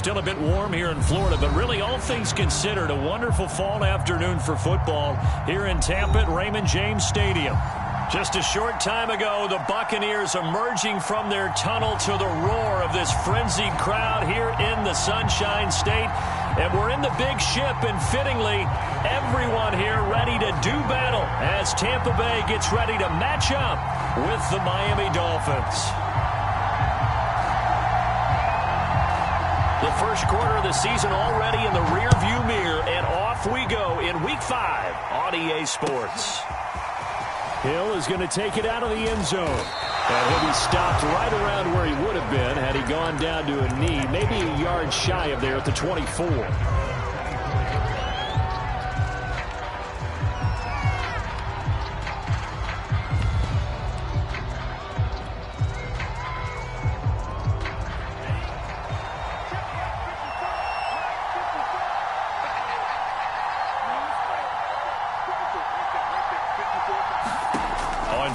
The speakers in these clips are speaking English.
Still a bit warm here in Florida, but really all things considered, a wonderful fall afternoon for football here in Tampa at Raymond James Stadium. Just a short time ago, the Buccaneers emerging from their tunnel to the roar of this frenzied crowd here in the Sunshine State. And we're in the big ship, and fittingly, everyone here ready to do battle as Tampa Bay gets ready to match up with the Miami Dolphins. The first quarter of the season already in the rearview mirror, and off we go in Week 5 on EA Sports. Hill is going to take it out of the end zone. And he'll be stopped right around where he would have been had he gone down to a knee, maybe a yard shy of there at the 24.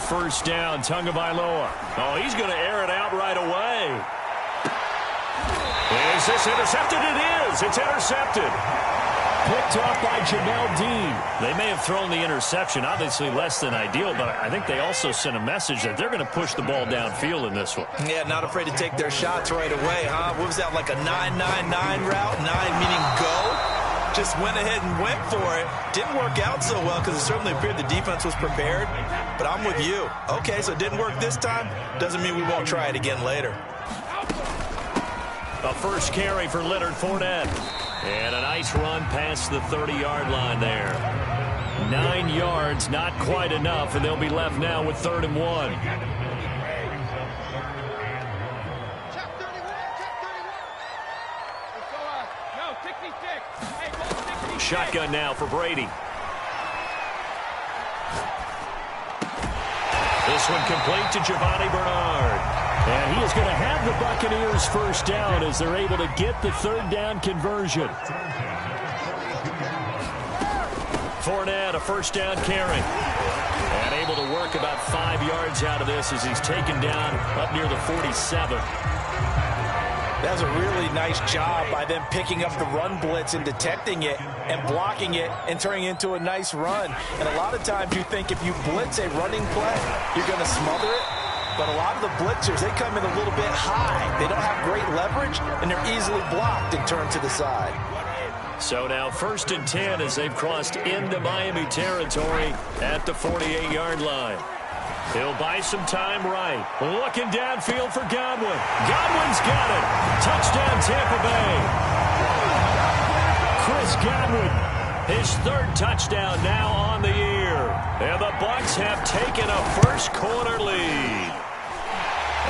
First down, Tagovailoa. Oh, he's going to air it out right away. Is this intercepted? It is. It's intercepted. Picked off by Jamel Dean. They may have thrown the interception, obviously less than ideal, but I think they also sent a message that they're going to push the ball downfield in this one. Yeah, not afraid to take their shots right away, huh? What was that, like a 9-9-9 route? 9 meaning go? Just went ahead and went for it. Didn't work out so well because it certainly appeared the defense was prepared. But I'm with you. Okay, so it didn't work this time. Doesn't mean we won't try it again later. A first carry for Leonard Fournette. And a nice run past the 30-yard line there. 9 yards, not quite enough, and they'll be left now with 3rd and 1. Shotgun now for Brady. This one complete to Giovanni Bernard. And he is going to have the Buccaneers first down as they're able to get the 3rd down conversion. Fournette, a first down carry. And able to work about 5 yards out of this as he's taken down up near the 47. That was a really nice job by them picking up the run blitz and detecting it and blocking it and turning it into a nice run. And a lot of times you think if you blitz a running play, you're going to smother it. But a lot of the blitzers, they come in a little bit high. They don't have great leverage, and they're easily blocked and turned to the side. So now 1st and 10 as they've crossed into Miami territory at the 48-yard line. He'll buy some time right. Looking downfield for Godwin. Godwin's got it. Touchdown, Tampa Bay. Chris Godwin. His 3rd touchdown now on the year. And the Bucs have taken a first quarter lead.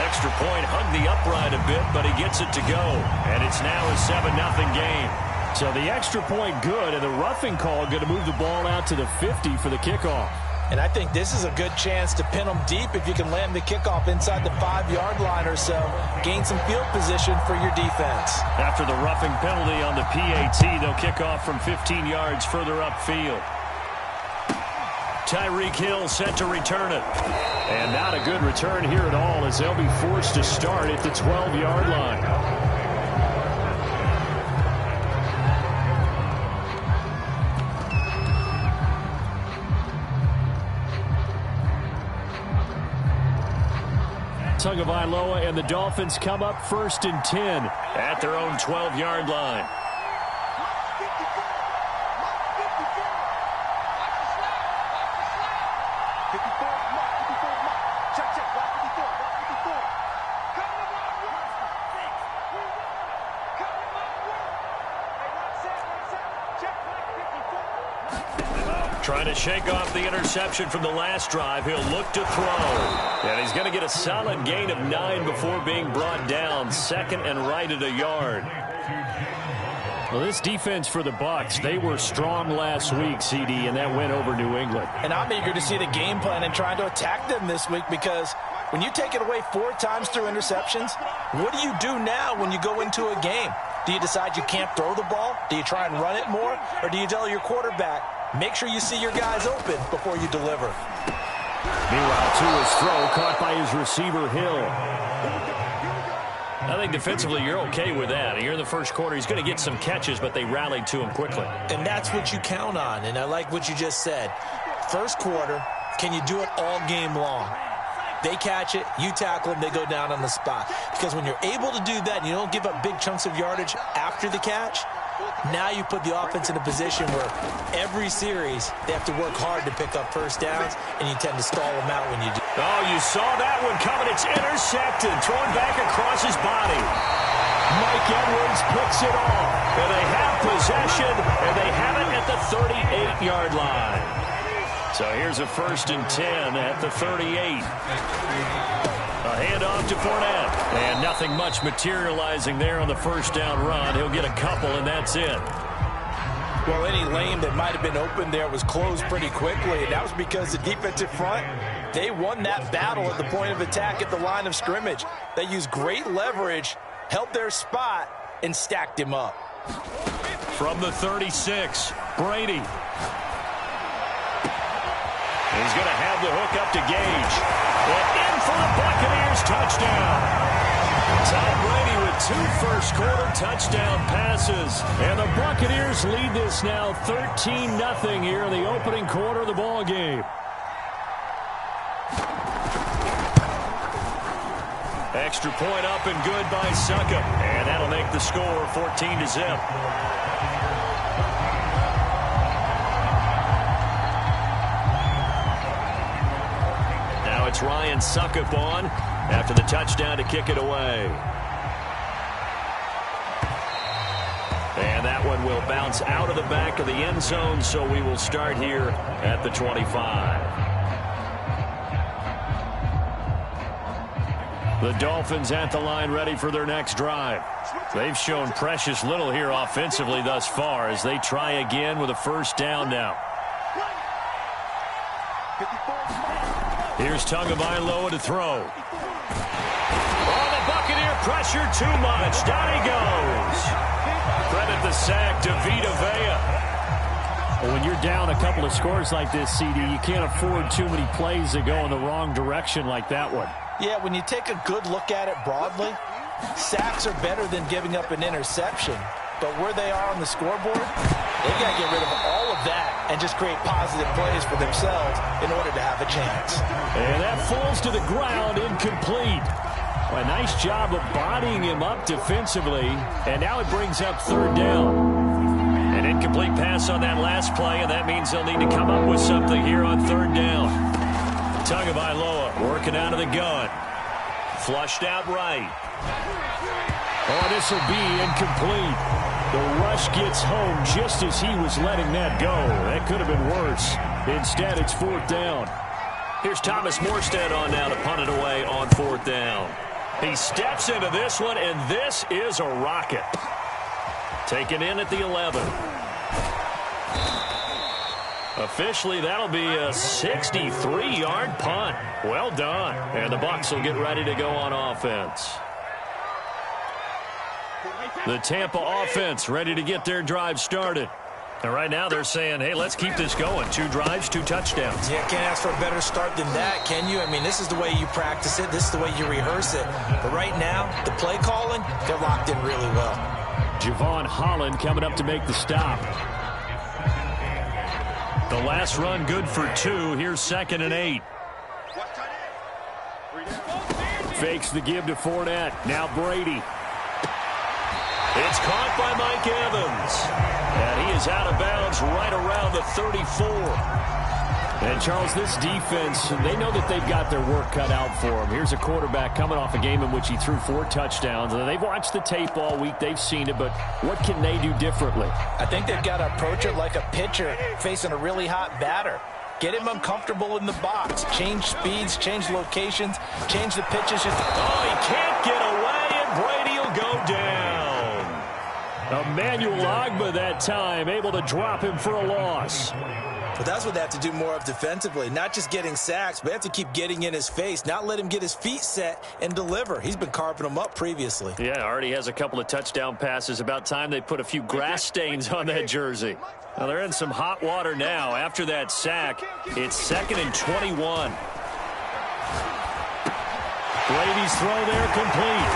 Extra point hugged the upright a bit, but he gets it to go. And it's now a 7-0 game. So the extra point good, and the roughing call going to move the ball out to the 50 for the kickoff. And I think this is a good chance to pin them deep if you can land the kickoff inside the 5-yard line or so. Gain some field position for your defense. After the roughing penalty on the PAT, they'll kick off from 15 yards further upfield. Tyreek Hill set to return it. And not a good return here at all as they'll be forced to start at the 12-yard line. Tagovailoa and the Dolphins come up 1st and 10 at their own 12-yard line. Trying to shake off the interception from the last drive. He'll look to throw. And he's going to get a solid gain of 9 before being brought down. 2nd and right at a yard. Well, this defense for the Bucs, they were strong last week, CD, and that went over New England. And I'm eager to see the game plan and trying to attack them this week because when you take it away 4 times through interceptions, what do you do now when you go into a game? Do you decide you can't throw the ball? Do you try and run it more? Or do you tell your quarterback, make sure you see your guys open before you deliver? Meanwhile, Tua's throw caught by his receiver, Hill. I think defensively you're okay with that. You're in the first quarter. He's going to get some catches, but they rallied to him quickly. And that's what you count on, and I like what you just said. First quarter, can you do it all game long? They catch it, you tackle them, they go down on the spot. Because when you're able to do that and you don't give up big chunks of yardage after the catch, now you put the offense in a position where every series they have to work hard to pick up first downs, and you tend to stall them out when you do. Oh, you saw that one coming. It's intercepted, thrown back across his body. Mike Edwards picks it off, and they have possession, and they have it at the 38-yard line. So here's a 1st and 10 at the 38. A handoff to Fournette. And nothing much materializing there on the first down run. He'll get a couple, and that's it. Well, any lane that might have been open there was closed pretty quickly, and that was because the defensive front, they won that battle at the point of attack at the line of scrimmage. They used great leverage, held their spot, and stacked him up. From the 36, Brady. He's going to have the hook up to Gage. And in for the Buccaneers touchdown. Tom Brady with 2 first-quarter touchdown passes. And the Buccaneers lead this now 13-0 here in the opening quarter of the ball game. Extra point up and good by Suckup. And that'll make the score 14-0. It's Ryan Suckup on after the touchdown to kick it away. And that one will bounce out of the back of the end zone, so we will start here at the 25. The Dolphins at the line ready for their next drive. They've shown precious little here offensively thus far as they try again with a first down now. Here's Tagovailoa to throw. Oh, the Buccaneer pressure too much. Down he goes. Credit the sack to Vita Vea. Well, when you're down a couple of scores like this, CD, you can't afford too many plays that go in the wrong direction like that one. Yeah, when you take a good look at it broadly, sacks are better than giving up an interception. But where they are on the scoreboard, they've got to get rid of all of that and just create positive plays for themselves in order to have a chance. And that falls to the ground, incomplete. Well, a nice job of bodying him up defensively, and now it brings up 3rd down. An incomplete pass on that last play, and that means they'll need to come up with something here on 3rd down. Tagovailoa working out of the gun. Flushed out right. Oh, this will be incomplete. The rush gets home just as he was letting that go. That could have been worse. Instead, it's 4th down. Here's Thomas Morstead on now to punt it away on 4th down. He steps into this one, and this is a rocket. Taken in at the 11. Officially, that'll be a 63-yard punt. Well done. And the Bucs will get ready to go on offense. The Tampa offense ready to get their drive started. And right now they're saying, hey, let's keep this going. 2 drives, 2 touchdowns. Yeah, can't ask for a better start than that, can you? I mean, this is the way you practice it. This is the way you rehearse it. But right now, the play calling, they're locked in really well. Javon Holland coming up to make the stop. The last run good for 2. Here's 2nd and 8. Fakes the give to Fournette. Now Brady. It's caught by Mike Evans. And he is out of bounds right around the 34. And, Charles, this defense, they know that they've got their work cut out for them. Here's a quarterback coming off a game in which he threw 4 touchdowns. And they've watched the tape all week. They've seen it. But what can they do differently? I think they've got to approach it like a pitcher facing a really hot batter. Get him uncomfortable in the box. Change speeds, change locations, change the pitches. Oh, he can't get away, and Brady will go down. Emmanuel Ogbah that time, able to drop him for a loss. But that's what they have to do more of defensively. Not just getting sacks, but they have to keep getting in his face. Not let him get his feet set and deliver. He's been carving them up previously. Yeah, already has a couple of touchdown passes. About time they put a few grass stains on that jersey. Well, they're in some hot water now. After that sack, it's 2nd and 21. Brady's throw there complete.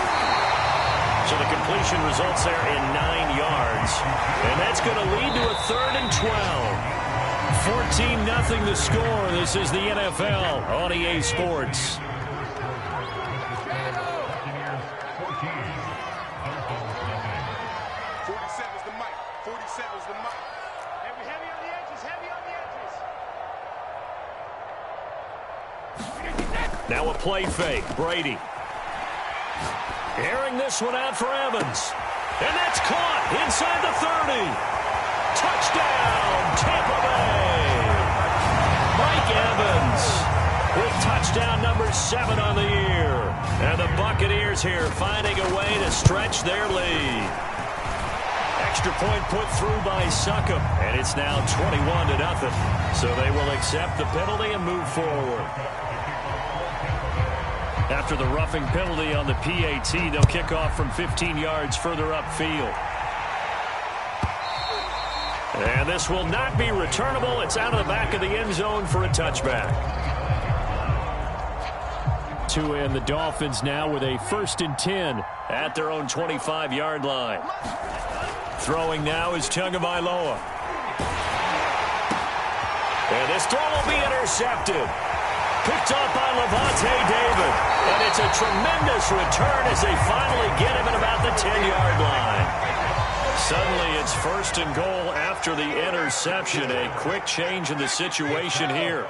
So the completion results there in 9 yards. And that's going to lead to a 3rd and 12. 14-0 the score. This is the NFL on EA Sports. Now a play fake. Brady. Airing this one out for Evans. And that's caught inside the 30. Touchdown, Tampa Bay. Mike Evans with touchdown number 7 on the year. And the Buccaneers here finding a way to stretch their lead. Extra point put through by Succop. And it's now 21-0. So they will accept the penalty and move forward. After the roughing penalty on the PAT, they'll kick off from 15 yards further upfield. And this will not be returnable. It's out of the back of the end zone for a touchback. Tua and the Dolphins now with a 1st and 10 at their own 25-yard line. Throwing now is Tagovailoa. And this throw will be intercepted. Picked up by Levante David. And it's a tremendous return as they finally get him at about the 10-yard line. Suddenly it's 1st and goal after the interception. A quick change in the situation here.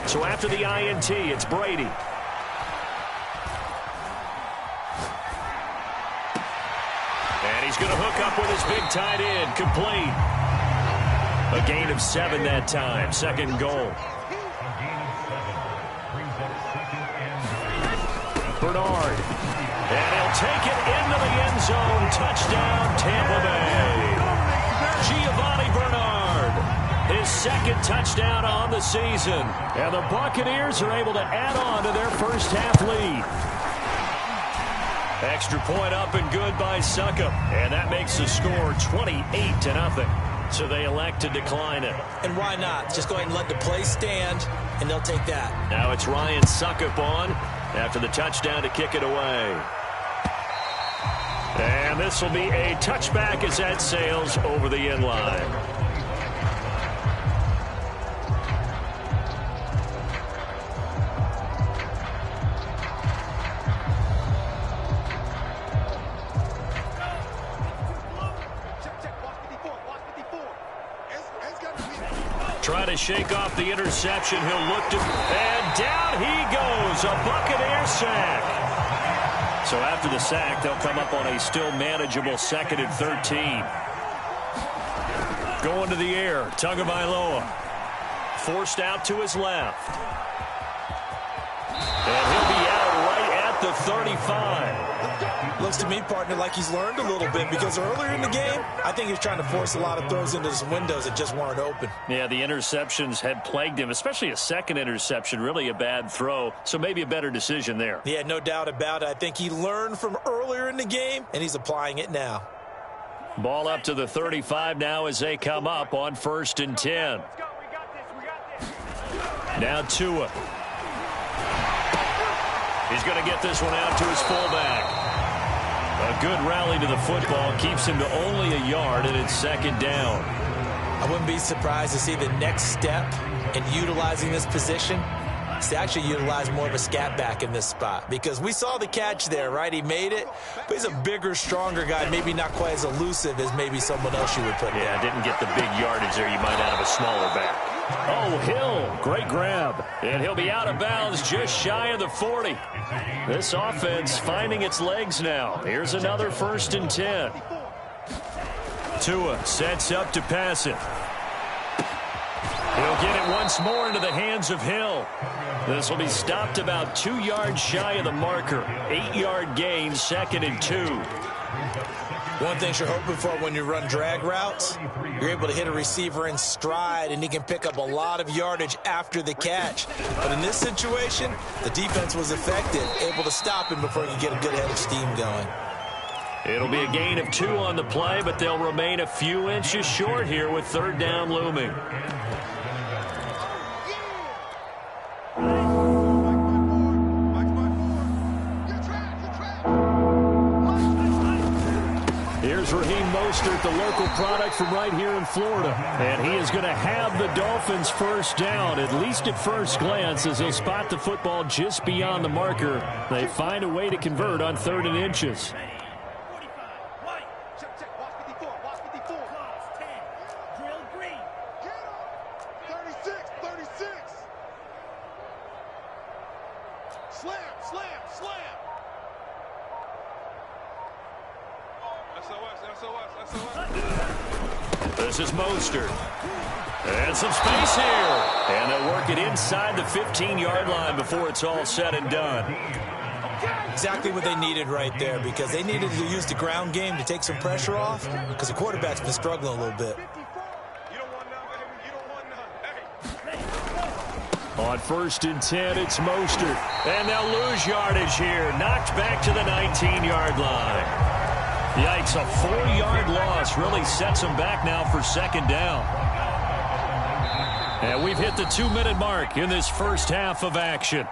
So after the INT, it's Brady. And he's going to hook up with his big tight end. Complete. A gain of 7 that time. 2nd and goal. Bernard. And he'll take it into the end zone. Touchdown, Tampa Bay. Giovanni Bernard. His 2nd touchdown on the season. And the Buccaneers are able to add on to their first half lead. Extra point up and good by Succop. And that makes the score 28-0. So they elect to decline it. And why not? Just go ahead and let the play stand, and they'll take that. Now it's Ryan Succop on after the touchdown to kick it away. And this will be a touchback as that sails over the end line. Try to shake off the interception. He'll look to, and down he goes. A Buccaneer sack. So after the sack, they'll come up on a still manageable 2nd and 13. Going to the air, Tagovailoa. Forced out to his left. And he'll be out right at the 35. Looks to me, partner, like he's learned a little bit, because earlier in the game, I think he was trying to force a lot of throws into some windows that just weren't open. Yeah, the interceptions had plagued him, especially a 2nd interception, really a bad throw, so maybe a better decision there. Yeah, no doubt about it. I think he learned from earlier in the game, and he's applying it now. Ball up to the 35 now as they come up on 1st and 10. Now Tua. He's going to get this one out to his fullback. A good rally to the football keeps him to only a yard, and it's 2nd down. I wouldn't be surprised to see the next step in utilizing this position is to actually utilize more of a scat back in this spot, because we saw the catch there, right? He made it, but he's a bigger, stronger guy, maybe not quite as elusive as maybe someone else you would put there. Yeah, didn't get the big yardage there. You might have a smaller back. Oh, Hill, great grab. And he'll be out of bounds just shy of the 40. This offense finding its legs now. Here's another 1st and 10. Tua sets up to pass it. He'll get it once more into the hands of Hill. This will be stopped about 2 yards shy of the marker. 8-yard gain, 2nd and 2. One thing you're hoping for when you run drag routes, you're able to hit a receiver in stride, and he can pick up a lot of yardage after the catch. But in this situation, the defense was effective, able to stop him before he could get a good head of steam going. It'll be a gain of 2 on the play, but they'll remain a few inches short here with 3rd down looming. is Raheem Mostert, the local product from right here in Florida. And he is going to have the Dolphins first down, at least at first glance, as he'll spot the football just beyond the marker. They find a way to convert on 3rd and inches. This is Mostert. And some space here. And they'll work it inside the 15-yard line before it's all said and done. Exactly what they needed right there, because they needed to use the ground game to take some pressure off, because the quarterback's been struggling a little bit. On 1st and 10, it's Mostert. And they'll lose yardage here. Knocked back to the 19-yard line. Yikes, a 4-yard loss really sets them back now for 2nd down. And we've hit the 2-minute mark in this first half of action.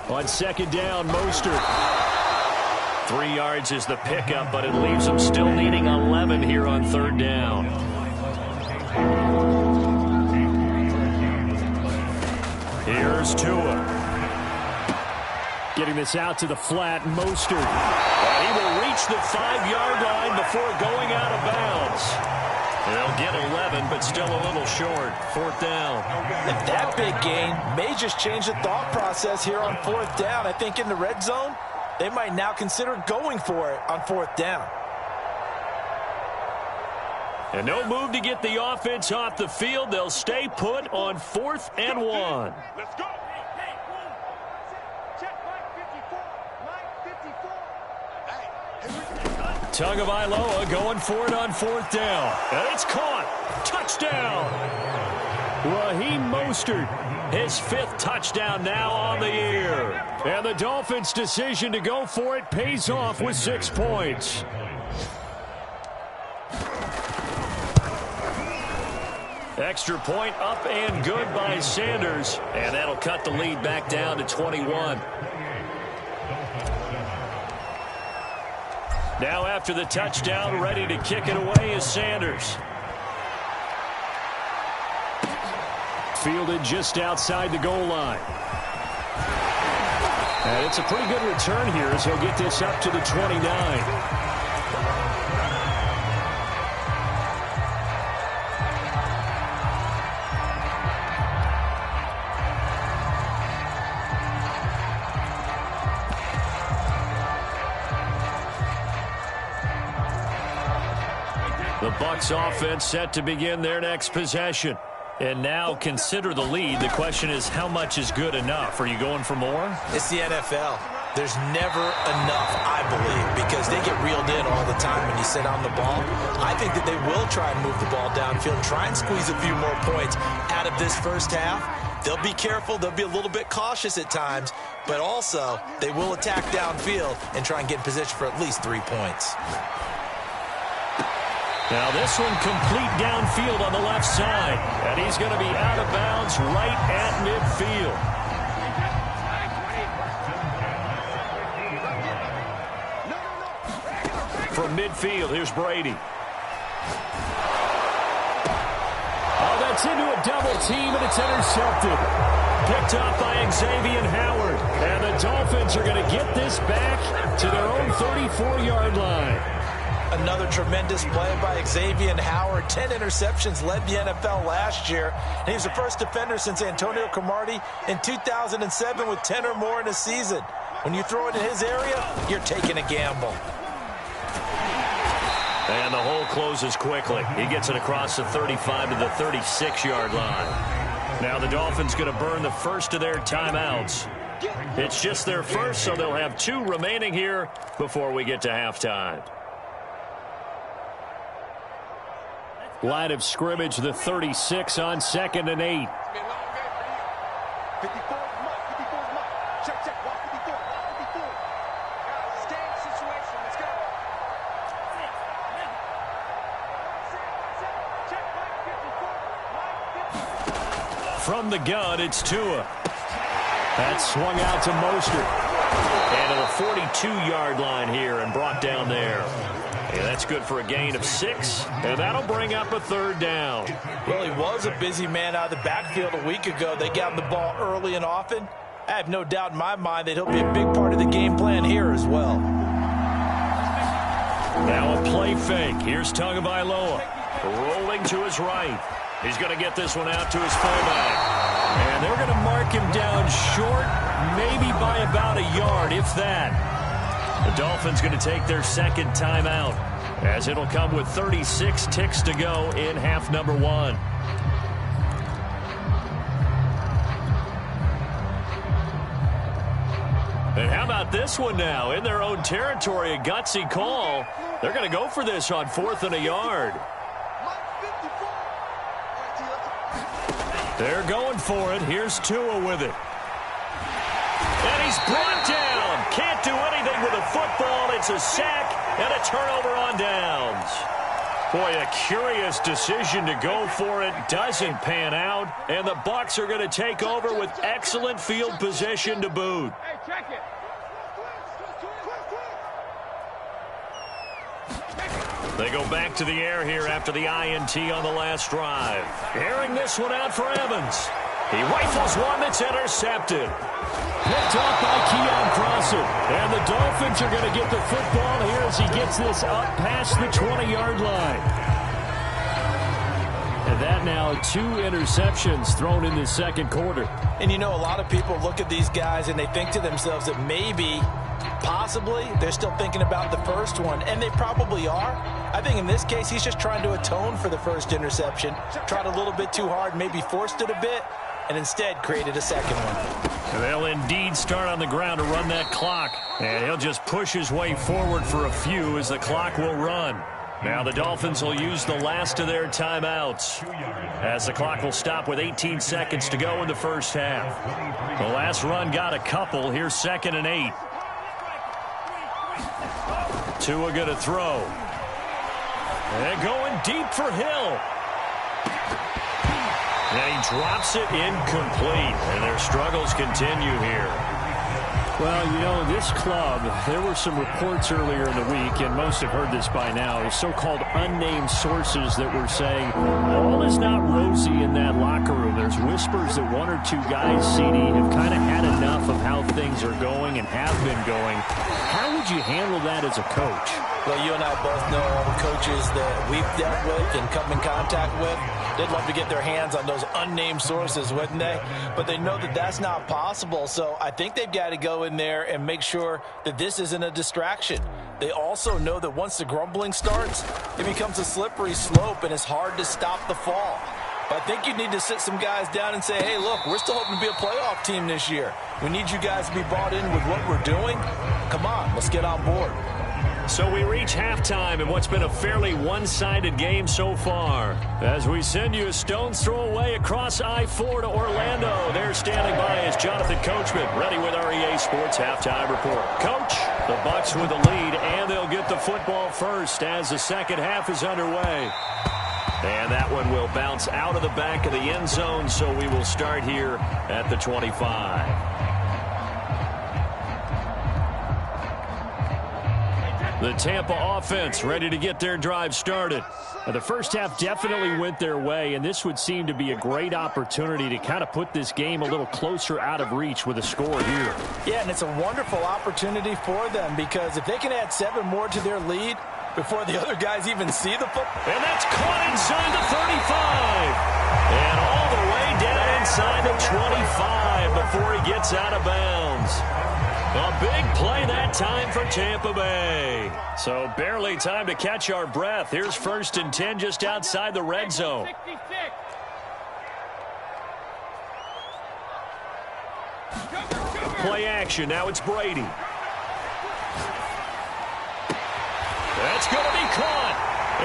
On 2nd down, Mostert. 3 yards is the pickup, but it leaves them still needing 11 here on 3rd down. Here's Tua. Getting this out to the flat, Mostert. And he will reach the 5-yard line before going out of bounds. They'll get 11, but still a little short. 4th down. And that big gain may just change the thought process here on 4th down. I think in the red zone, they might now consider going for it on 4th down. And no move to get the offense off the field. They'll stay put on 4th and 1. Let's go. Tagovailoa going for it on 4th down. And it's caught. Touchdown. Raheem Mostert, his 5th touchdown now on the year. And the Dolphins' decision to go for it pays off with 6 points. Extra point up and good by Sanders. And that'll cut the lead back down to 21. Now after the touchdown, ready to kick it away is Sanders. Fielded just outside the goal line. And it's a pretty good return here as he'll get this up to the 29. The Bucs offense set to begin their next possession. And now consider the lead. The question is, how much is good enough? Are you going for more? It's the NFL. There's never enough, I believe, because they get reeled in all the time when you sit on the ball. I think that they will try and move the ball downfield, try and squeeze a few more points out of this first half. They'll be careful. They'll be a little bit cautious at times, but also they will attack downfield and try and get in position for at least 3 points. Now this one complete downfield on the left side. And he's going to be out of bounds right at midfield. From midfield, here's Brady. Oh, that's into a double team, and it's intercepted. Picked up by Xavier Howard. And the Dolphins are going to get this back to their own 34-yard line. Another tremendous play by Xavier Howard. 10 interceptions, led the NFL last year. And he was the first defender since Antonio Cromartie in 2007 with 10 or more in a season. When you throw it in his area, you're taking a gamble. And the hole closes quickly. He gets it across the 35 to the 36-yard line. Now the Dolphins going to burn the first of their timeouts. It's just their first, so they'll have 2 remaining here before we get to halftime. Line of scrimmage, the 36 on 2nd and 8. from the gun, it's Tua. That's swung out to Mostert. And to the 42-yard line here and brought down there. Yeah, that's good for a gain of 6, and that'll bring up a 3rd down. Well, he was a busy man out of the backfield a week ago. They got him the ball early and often. I have no doubt in my mind that he'll be a big part of the game plan here as well. Now a play fake. Here's Tagovailoa rolling to his right. He's going to get this one out to his fullback. And they're going to mark him down short, maybe by about a yard, if that. The Dolphins going to take their 2nd timeout, as it'll come with 36 ticks to go in half number 1. And how about this one now? In their own territory, a gutsy call. They're going to go for this on 4th and a yard. They're going for it. Here's Tua with it. And he's brought down. Can't do anything with a football. It's a sack and a turnover on downs. Boy, a curious decision to go for it. Doesn't pan out. And the Bucs are going to take over with excellent field position to boot. Hey, check it. They go back to the air here after the INT on the last drive. Airing this one out for Evans. He rifles one that's intercepted. Picked off by Keon Crossan. And the Dolphins are going to get the football here as he gets this up past the 20-yard line. And that now 2 interceptions thrown in the 2nd quarter. And you know, a lot of people look at these guys and they think to themselves that maybe, possibly, they're still thinking about the first one. And they probably are. I think in this case, he's just trying to atone for the first interception. Tried a little bit too hard, maybe forced it a bit, and instead created a 2nd one. They'll indeed start on the ground to run that clock. And he'll just push his way forward for a few as the clock will run. Now the Dolphins will use the last of their timeouts, as the clock will stop with 18 seconds to go in the first half. The last run got a couple. Here's 2nd and 8. Tua going to throw. And going deep for Hill. And he drops it incomplete. And their struggles continue here. Well, you know, this club, there were some reports earlier in the week, and most have heard this by now, so-called unnamed sources that were saying all is not rosy in that locker room. There's whispers that 1 or 2 guys, CD, have kind of had enough of how things are going and have been going. How would you handle that as a coach? Well, you and I both know all the coaches that we've dealt with and come in contact with. They'd love to get their hands on those unnamed sources, wouldn't they? But they know that that's not possible, so I think they've got to go in there and make sure that this isn't a distraction. They also know that once the grumbling starts, it becomes a slippery slope and it's hard to stop the fall. But I think you need to sit some guys down and say, hey, look, we're still hoping to be a playoff team this year. We need you guys to be bought in with what we're doing. Come on, let's get on board. So we reach halftime in what's been a fairly one-sided game so far. As we send you a stone's throw away across I-4 to Orlando. There standing by is Jonathan Coachman, ready with our EA Sports Halftime Report. Coach, the Bucs with the lead, and they'll get the football first as the 2nd half is underway. And that one will bounce out of the back of the end zone, so we will start here at the 25. The Tampa offense ready to get their drive started. The first half definitely went their way, and this would seem to be a great opportunity to kind of put this game a little closer out of reach with a score here. Yeah, and it's a wonderful opportunity for them, because if they can add 7 more to their lead before the other guys even see the football. And that's caught inside the 35. And all the way down inside the 25 before he gets out of bounds. A big play that time for Tampa Bay. So barely time to catch our breath. Here's 1st and 10 just outside the red zone. Play action. Now it's Brady. That's going to be caught.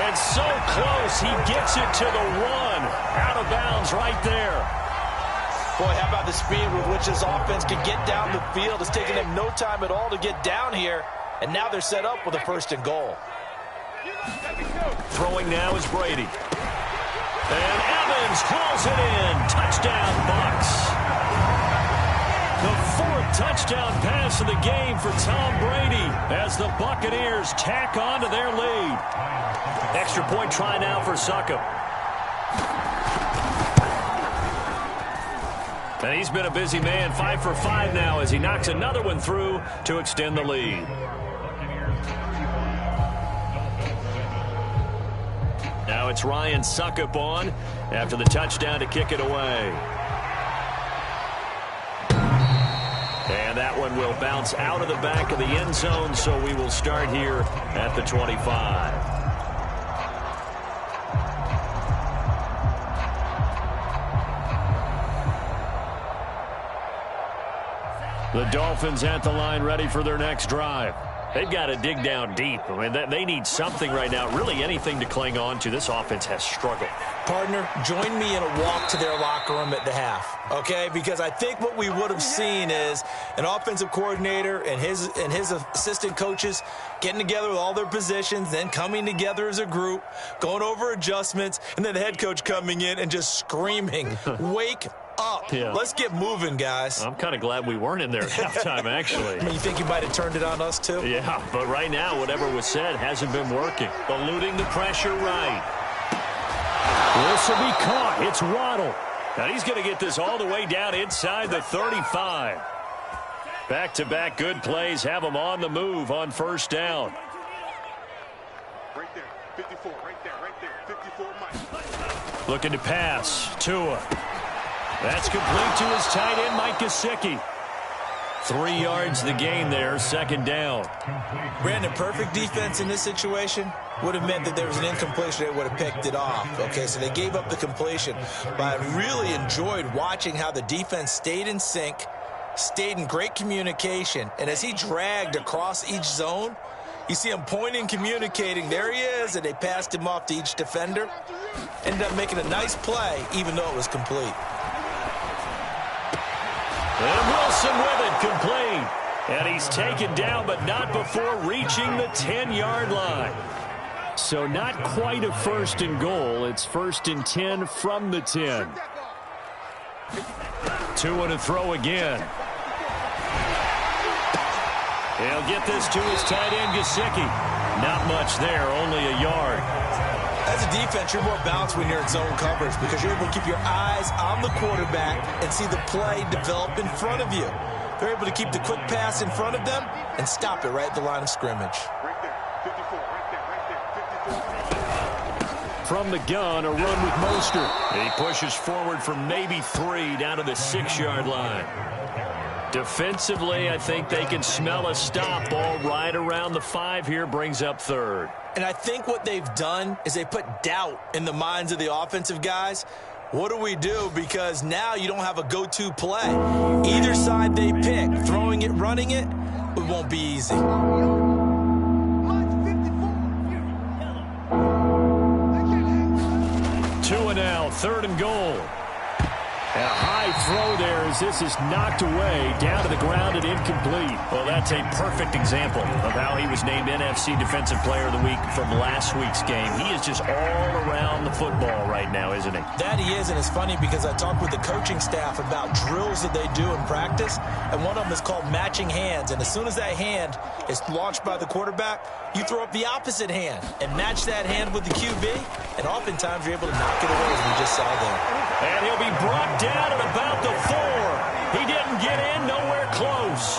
And so close. He gets it to the 1. Out of bounds right there. Boy, how about the speed with which this offense can get down the field? It's taken them no time at all to get down here, and now they're set up with a 1st and goal. Throwing now is Brady. And Evans hauls it in. Touchdown, Bucs. The fourth touchdown pass of the game for Tom Brady as the Buccaneers tack on to their lead. Extra point try now for Succop. And he's been a busy man, 5 for 5 now as he knocks another one through to extend the lead. Now it's Ryan Succop on after the touchdown to kick it away. And that one will bounce out of the back of the end zone, so we will start here at the 25. The Dolphins at the line ready for their next drive. They've got to dig down deep. I mean, they need something right now, really anything to cling on to. This offense has struggled. Partner, join me in a walk to their locker room at the half, okay? Because I think what we would have seen is an offensive coordinator and his assistant coaches getting together with all their positions, then coming together as a group, going over adjustments, and then the head coach coming in and just screaming, wake up. Yeah. Let's get moving, guys. I'm kind of glad we weren't in there at halftime, actually. I mean, you think you might have turned it on us, too? Yeah, but right now, whatever was said hasn't been working. Eluding the pressure right. This will be caught. It's Waddle. And he's going to get this all the way down inside the 35. Back-to-back good plays have him on the move on first down. Right there, 54, right there, 54, Mike. Looking to pass. Tua. That's complete to his tight end, Mike Gesicki. 3 yards the gain there, second down. Brandon, perfect defense in this situation would have meant that there was an incompletion. They would have picked it off. Okay, so they gave up the completion. But I really enjoyed watching how the defense stayed in sync, stayed in great communication. And as he dragged across each zone, you see him pointing, communicating. There he is, and they passed him off to each defender. Ended up making a nice play, even though it was complete. And Wilson with it, complete. And he's taken down, but not before reaching the 10-yard line. So not quite a first and goal. It's first and 10 from the 10. Tua to throw again. He'll get this to his tight end, Gesicki. Not much there, only a yard. As a defense, you're more balanced when you're in zone coverage because you're able to keep your eyes on the quarterback and see the play develop in front of you. They're able to keep the quick pass in front of them and stop it right at the line of scrimmage. Right there, 54, right there, 54. From the gun, a run with Mostert. He pushes forward from maybe 3 down to the 6-yard line. Defensively, I think they can smell a stop. Ball right around the 5 here, brings up third. And I think what they've done is they put doubt in the minds of the offensive guys. What do we do? Because now you don't have a go-to play. Either side they pick, throwing it, running it, it won't be easy. Tua now, third and goal. And a high throw there as this is knocked away, down to the ground and incomplete. Well, that's a perfect example of how he was named NFC Defensive Player of the Week from last week's game. He is just all around the football right now, isn't he? That he is, and it's funny because I talked with the coaching staff about drills that they do in practice, and one of them is called matching hands. And as soon as that hand is launched by the quarterback, you throw up the opposite hand and match that hand with the QB, and oftentimes you're able to knock it away, as we just saw there. And he'll be brought down at about the 4. He didn't get in, nowhere close.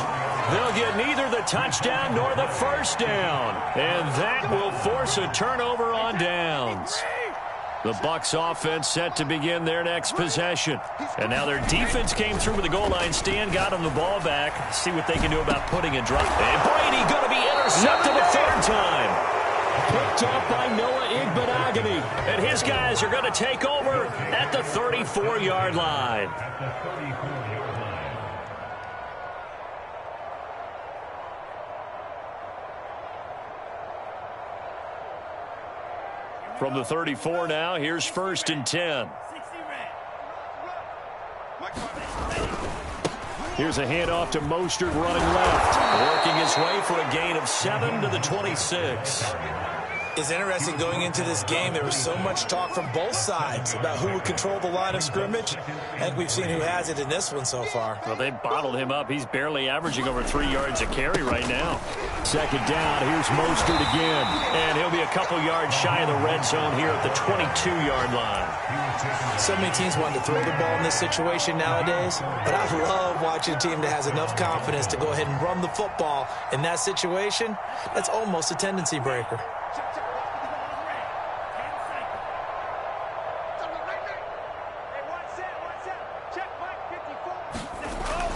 They'll get neither the touchdown nor the first down. And that will force a turnover on downs. The Bucs offense set to begin their next possession. And now their defense came through with the goal line stand, got them the ball back. Let's see what they can do about putting a drop. And Brady going to be intercepted a third time. Picked up by Noah Igbenogany. And his guys are going to take over at the 34-yard line. From the 34 now, here's first and 10. Here's a handoff to Mostert running left. Working his way for a gain of 7 to the 26. It's interesting going into this game. There was so much talk from both sides about who would control the line of scrimmage. I think we've seen who has it in this one so far. Well, they bottled him up. He's barely averaging over 3 yards a carry right now. Second down, here's Mostert again. And he'll be a couple yards shy of the red zone here at the 22-yard line. So many teams want to throw the ball in this situation nowadays, but I love watching a team that has enough confidence to go ahead and run the football in that situation. That's almost a tendency breaker.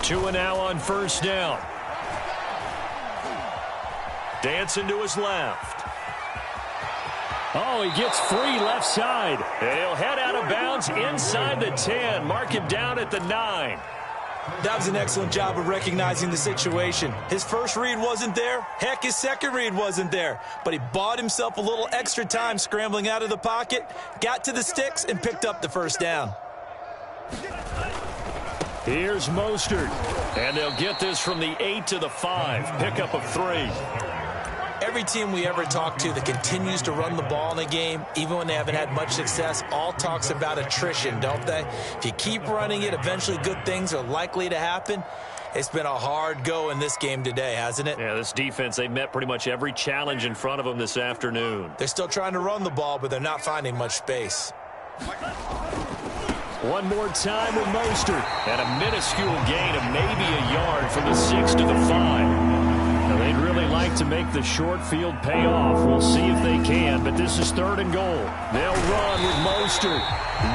2 now on first down. Dancing to his left. Oh, he gets free left side. And he'll head out of bounds inside the 10. Mark him down at the 9. That was an excellent job of recognizing the situation. His first read wasn't there. Heck, his second read wasn't there. But he bought himself a little extra time scrambling out of the pocket, got to the sticks, and picked up the first down. Here's Mostert. And they'll get this from the 8 to the 5. Pickup of 3. Every team we ever talk to that continues to run the ball in a game, even when they haven't had much success, all talks about attrition, don't they? If you keep running it, eventually good things are likely to happen. It's been a hard go in this game today, hasn't it? Yeah, this defense, they met pretty much every challenge in front of them this afternoon. They're still trying to run the ball, but they're not finding much space. One more time with Mostert. And a minuscule gain of maybe a yard from the 6 to the 5. Now, they'd really like to make the short field pay off. We'll see if they can, but this is 3rd and goal. They'll run with Mostert.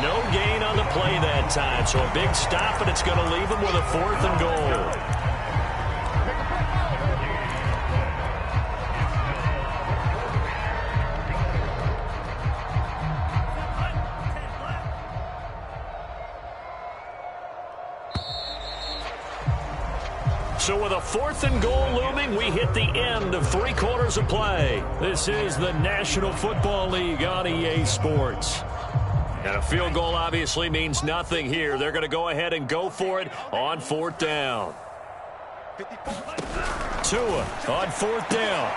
No gain on the play that time, so a big stop, and it's going to leave them with a 4th and goal. So with a 4th and goal looming, we hit the end of 3 quarters of play. This is the National Football League on EA Sports. And a field goal obviously means nothing here. They're going to go ahead and go for it on 4th down. Tua on 4th down.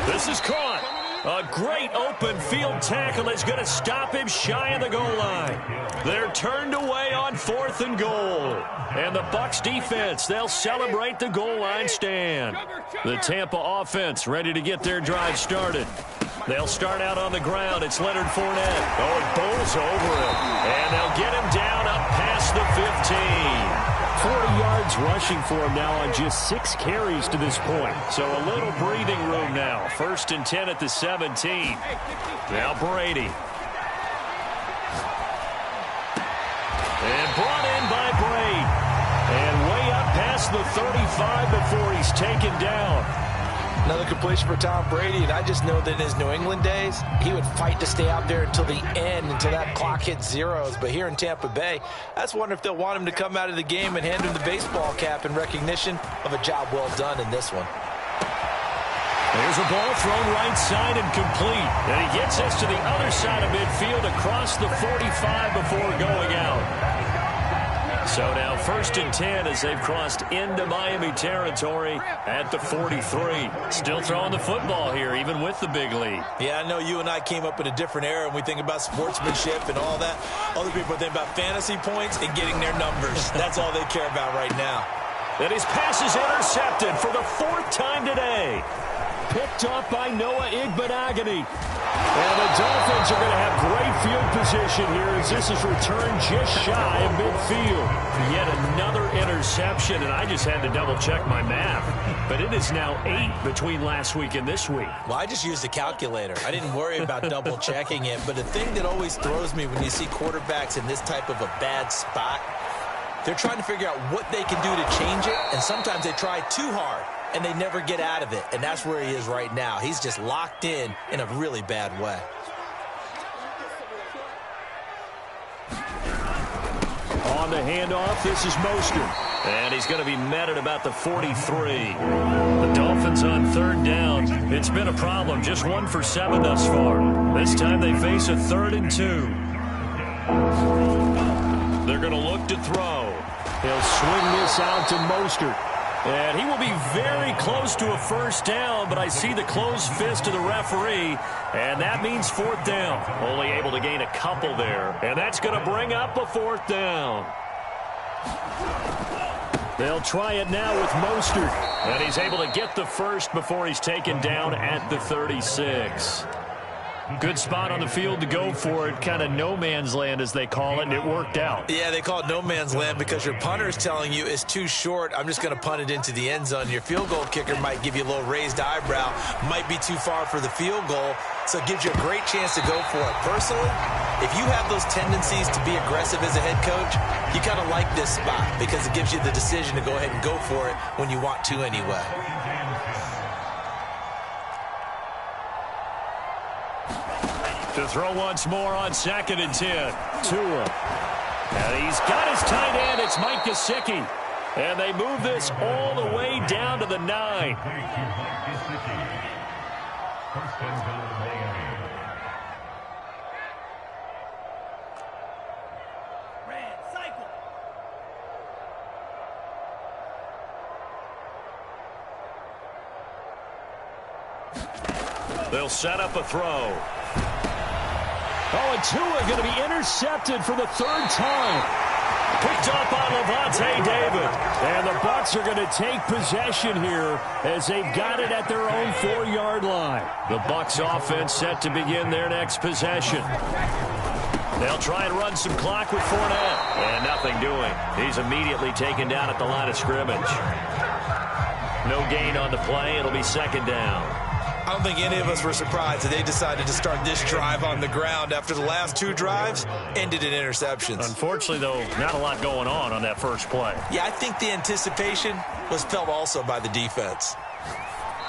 This is caught. A great open field tackle is going to stop him shy of the goal line. They're turned away on 4th and goal. And the Bucs defense, they'll celebrate the goal line stand. The Tampa offense ready to get their drive started. They'll start out on the ground. It's Leonard Fournette. Oh, it bowls over him. And they'll get him down up past the 15. 40 yards rushing for him now on just 6 carries to this point. So a little breathing room now. 1st and 10 at the 17. Now Brady. And brought in by Brady. And way up past the 35 before he's taken down. Another completion for Tom Brady, and I just know that in his New England days, he would fight to stay out there until the end, until that clock hit zeros. But here in Tampa Bay, I just wonder if they'll want him to come out of the game and hand him the baseball cap in recognition of a job well done in this one. There's a ball thrown right side and complete. And he gets us to the other side of midfield across the 45 before going out. So now 1st and 10 as they've crossed into Miami territory at the 43. Still throwing the football here, even with the big lead. Yeah, I know you and I came up in a different era and we think about sportsmanship and all that. Other people think about fantasy points and getting their numbers. That's all they care about right now. And his pass is intercepted for the 4th time today. Picked off by Noah Igbenogany. And the Dolphins are going to have great field position here as this is returned just shy of midfield. Yet another interception, and I just had to double-check my math. But it is now 8 between last week and this week. Well, I just used a calculator. I didn't worry about double-checking it. But the thing that always throws me when you see quarterbacks in this type of a bad spot, they're trying to figure out what they can do to change it, and sometimes they try too hard. And they never get out of it, and that's where he is right now. He's just locked in a really bad way. On the handoff, this is Mostert. And he's going to be met at about the 43. The Dolphins on 3rd down. It's been a problem. Just 1 for 7 thus far. This time they face a 3rd and 2. They're going to look to throw. He'll swing this out to Mostert. And he will be very close to a first down, but I see the closed fist of the referee, and that means fourth down. Only able to gain a couple there, and that's going to bring up a fourth down. They'll try it now with Mostert, and he's able to get the first before he's taken down at the 36. Good spot on the field to go for it, kind of no man's land as they call it, and it worked out. Yeah, they call it no man's land because your punter is telling you it's too short. I'm just going to punt it into the end zone. Your field goal kicker might give you a little raised eyebrow, might be too far for the field goal, so it gives you a great chance to go for it. Personally, if you have those tendencies to be aggressive as a head coach, you kind of like this spot because it gives you the decision to go ahead and go for it when you want to anyway. To throw once more on 2nd and 10. Tua. And he's got his tight end. It's Mike Gesicki. And they move this all the way down to the 9. They'll set up a throw. Oh, and Tua going to be intercepted for the 3rd time. Picked up on Levante David. And the Bucs are going to take possession here as they've got it at their own 4-yard line. The Bucs offense set to begin their next possession. They'll try and run some clock with Fournette. And nothing doing. He's immediately taken down at the line of scrimmage. No gain on the play. It'll be 2nd down. I don't think any of us were surprised that they decided to start this drive on the ground after the last 2 drives ended in interceptions. Unfortunately, though, not a lot going on that first play. Yeah, I think the anticipation was felt also by the defense.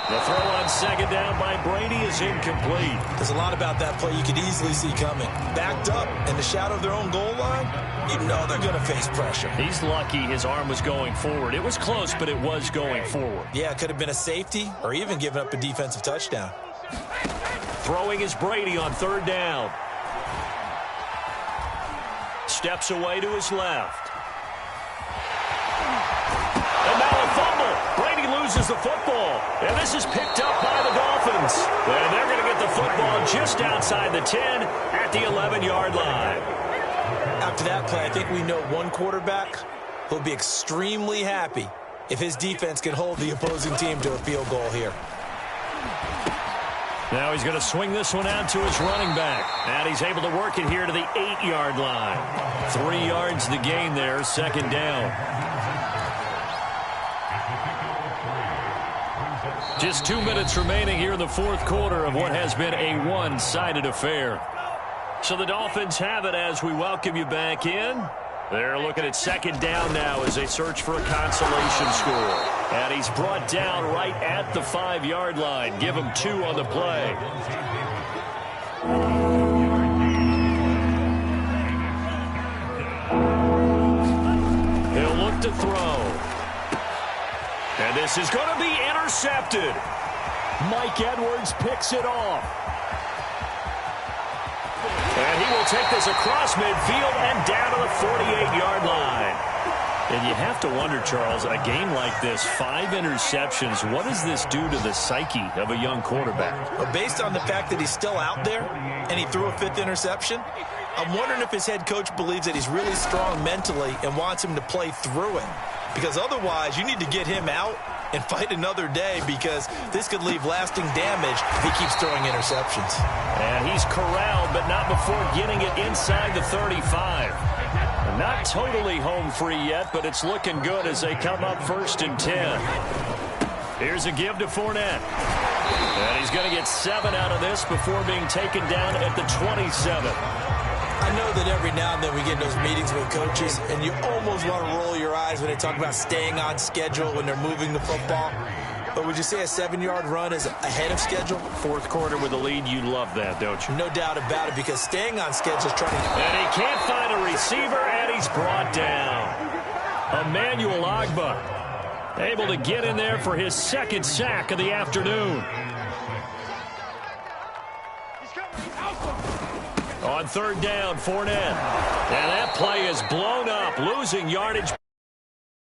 The throw on 2nd down by Brady is incomplete. There's a lot about that play you could easily see coming. Backed up in the shadow of their own goal line, you know they're going to face pressure. He's lucky his arm was going forward. It was close, but it was going forward. Yeah, it could have been a safety or even given up a defensive touchdown. Throwing is Brady on 3rd down. Steps away to his left. And now a fumble. Brady loses the football. And this is picked up by the Dolphins. And they're going to get the football just outside the 10 at the 11-yard line. After that play, I think we know one quarterback will be extremely happy if his defense can hold the opposing team to a field goal here. Now he's going to swing this one out to his running back. And he's able to work it here to the 8-yard line. 3 yards the gain there, 2nd down. Just 2 minutes remaining here in the 4th quarter of what has been a one-sided affair. So the Dolphins have it as we welcome you back in. They're looking at 2nd down now as they search for a consolation score. And he's brought down right at the 5-yard line. Give him 2 on the play. He'll look to throw. And this is going to be intercepted. Mike Edwards picks it off. And he will take this across midfield and down to the 48-yard line. And you have to wonder, Charles, a game like this, 5 interceptions, what does this do to the psyche of a young quarterback? Well, based on the fact that he's still out there and he threw a 5th interception, I'm wondering if his head coach believes that he's really strong mentally and wants him to play through it. Because otherwise, you need to get him out and fight another day because this could leave lasting damage if he keeps throwing interceptions. And he's corralled, but not before getting it inside the 35. Not totally home free yet, but it's looking good as they come up 1st and 10. Here's a give to Fournette. And he's going to get 7 out of this before being taken down at the 27. I know that every now and then we get in those meetings with coaches, and you almost want to roll your eyes when they talk about staying on schedule when they're moving the football. But would you say a 7-yard run is ahead of schedule? 4th quarter with a lead, you love that, don't you? No doubt about it, because staying on schedule is trying to... And he can't find a receiver, and he's brought down. Emmanuel Ogbah able to get in there for his 2nd sack of the afternoon. On 3rd down, Fournette. And that play is blown up, losing yardage.